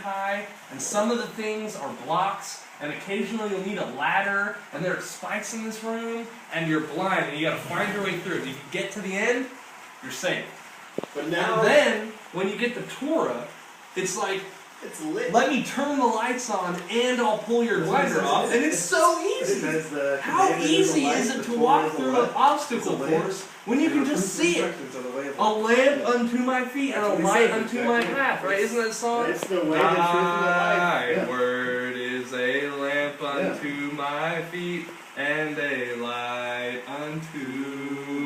high, and some of the things are blocks, and occasionally you'll need a ladder, and there are spikes in this room, and you're blind, and you gotta find your way through. If you get to the end, you're safe. But now, and then, when you get to Torah, it's like, it's lit. let me turn the lights on and I'll pull your glider off, and it's so easy. How easy is it to walk through an obstacle course when you can just see it? A lamp unto my feet and a light unto my path, right? Isn't that a song? It's the way, the truth, and the life. Thy word is a lamp unto my feet and a light unto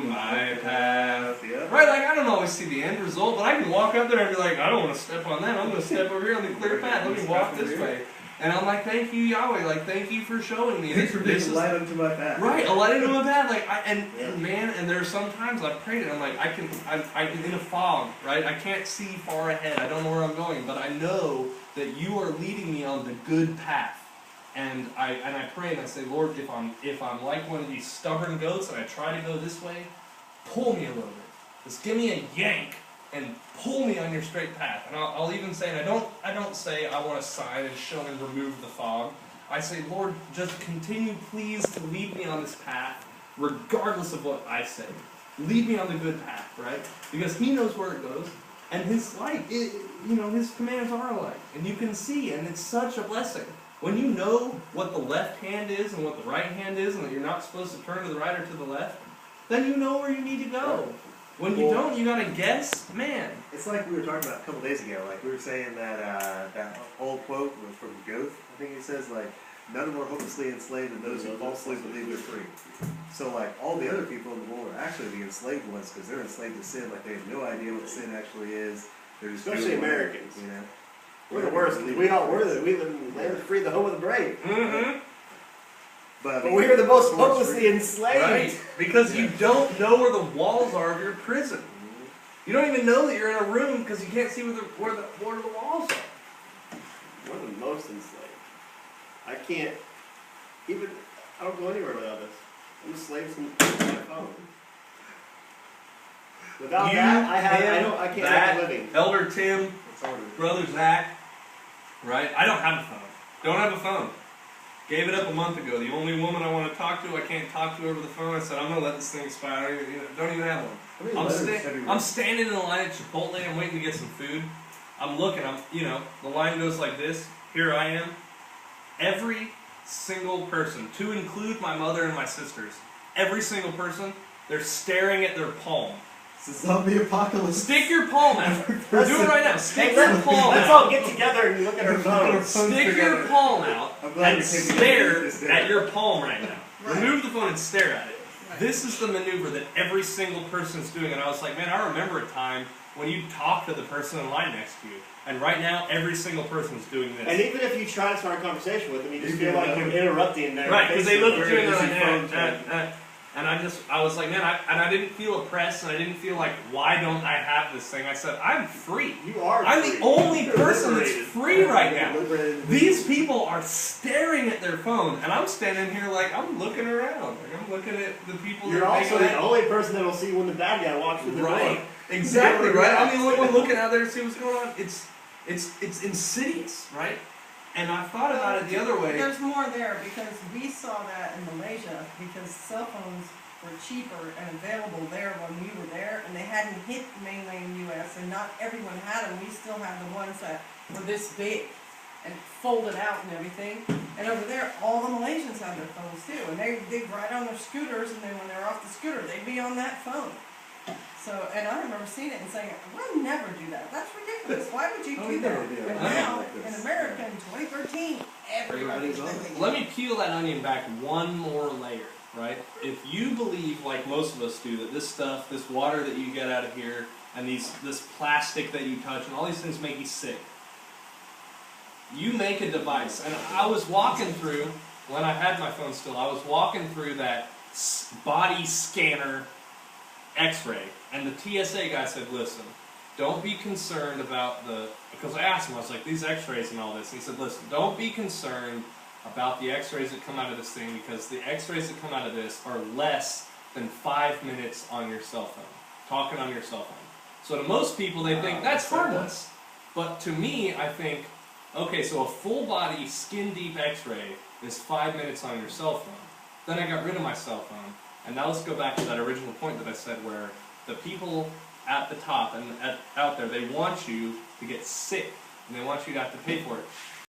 my path. Right, like I don't always see the end result, but I can walk up there and be like, I don't want to step on that. I'm going to step over here on the clear path. Let me walk this way. And I'm like, thank you, Yahweh. Like, thank you for showing me this. This is a light unto my path. Right, a light unto my path. Like, and man, and there's sometimes I've prayed it. I'm like, I'm in a fog, right? I can't see far ahead. I don't know where I'm going, but I know that you are leading me on the good path. And I pray and I say, Lord, if I'm like one of these stubborn goats and I try to go this way, pull me a little bit. Just give me a yank and pull me on your straight path. And I'll even say, and I don't say I want a sign and show and remove the fog. I say, Lord, just continue please to lead me on this path, regardless of what I say. Lead me on the good path, right? Because He knows where it goes, and His light, His commands are a light, and you can see, and it's such a blessing. When you know what the left hand is and what the right hand is, and that you're not supposed to turn to the right or to the left, then you know where you need to go. When you don't, you gotta guess, man. It's like we were talking about a couple days ago. Like we were saying that that old quote was from Goethe. I think he says like, "None are more hopelessly enslaved than those who falsely believe they're free." So like all the other people in the world are actually the enslaved ones because they're enslaved to sin. Like they have no idea what sin actually is. They're just especially Americans. You know, we're the worst. We live in the land of free, the home of the brave. Mm-hmm. But we are the most hopelessly enslaved. Right, because you don't know where the walls are of your prison. You don't even know that you're in a room because you can't see where the walls are. We're the most enslaved. I don't go anywhere without this. I'm a slave to my phone. Without that, I can't make a living. Elder Tim, Brother Zach, right? I don't have a phone. Don't have a phone. Gave it up a month ago. The only woman I want to talk to, I can't talk to over the phone. I said, I'm going to let this thing expire. Don't even have one. I'm standing in the line at Chipotle. I'm waiting to get some food. I'm looking. The line goes like this. Here I am. Every single person, to include my mother and my sisters, every single person, they're staring at their palm. It's a zombie apocalypse. Stick your palm out. We're doing it right now. Stick your palm out. Let's all get together and look at our phones. Stick your palm out and stare at your palm right now. Right. Remove the phone and stare at it. Right. This is the maneuver that every single person is doing. And I was like, man, I remember a time when you talk to the person in line next to you. And right now, every single person is doing this. And even if you try to start a conversation with them, you just feel like you're interrupting them. Right, because they look at you and they're like, and I was like, man, I didn't feel oppressed, and I didn't feel like, why don't I have this thing? I said, I'm free. You are free. I'm the only person that's free right now. These people are staring at their phone, and I'm standing here like, I'm looking around. Like, I'm looking at the people You're also the only person that will see when the bad guy walks through the door. Right, exactly, right? I'm the only one looking out there to see what's going on. It's insidious, right? And I thought about it the other way. There's more there because we saw that in Malaysia because cell phones were cheaper and available there when we were there, and they hadn't hit the mainland U.S. and not everyone had them. We still had the ones that were this big and folded out and everything. And over there, all the Malaysians had their phones too, and they'd ride on their scooters, and then when they're off the scooter, they'd be on that phone. So, and I remember seeing it and saying, we'll never do that. That's ridiculous. Why would you do that? And now, in America in 2013, everybody's doing it. Let me peel that onion back one more layer, right? If you believe, like most of us do, that this stuff, this water that you get out of here, and this plastic that you touch, and all these things make you sick, you make a device. And I was walking through, when I had my phone still, I was walking through that body scanner X-ray, and the TSA guy said, listen, don't be concerned about because I asked him, I was like, these X-rays and all this, and he said, listen, don't be concerned about the X-rays that come out of this thing, because the X-rays that come out of this are less than 5 minutes on your cell phone, talking on your cell phone. So to most people, they think, that's harmless. But to me, I think, Okay, so a full body, skin deep x-ray is 5 minutes on your cell phone. Then I got rid of my cell phone. And now let's go back to that original point that I said where the people at the top and out there, they want you to get sick. And they want you to have to pay for it.